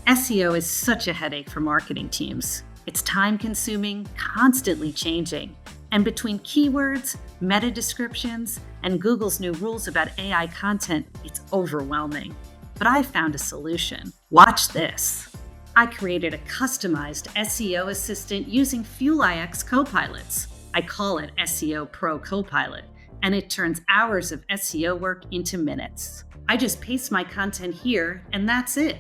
SEO is such a headache for marketing teams. It's time-consuming, constantly changing. And between keywords, meta descriptions, and Google's new rules about AI content, it's overwhelming. But I found a solution. Watch this. I created a customized SEO assistant using FuelIX copilots. I call it SEO Pro Copilot, and it turns hours of SEO work into minutes. I just paste my content here, and that's it.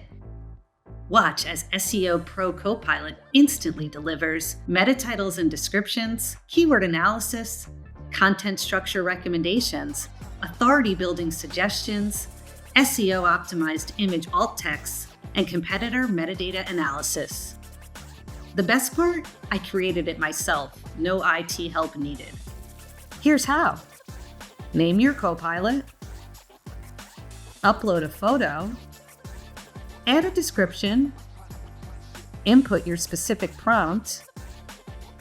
Watch as SEO Pro Copilot instantly delivers meta titles and descriptions, keyword analysis, content structure recommendations, authority building suggestions, SEO-optimized image alt texts, and competitor metadata analysis. The best part? I created it myself, no IT help needed. Here's how. Name your copilot, upload a photo, add a description, input your specific prompt,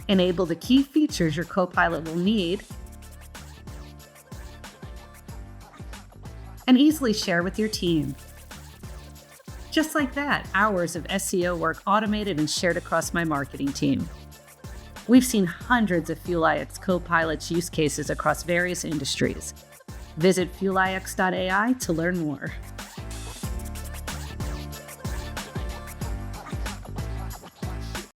enable the key features your copilot will need, and easily share with your team. Just like that, hours of SEO work automated and shared across my marketing team. We've seen hundreds of FuelIX Copilot's use cases across various industries. Visit fuelix.ai to learn more.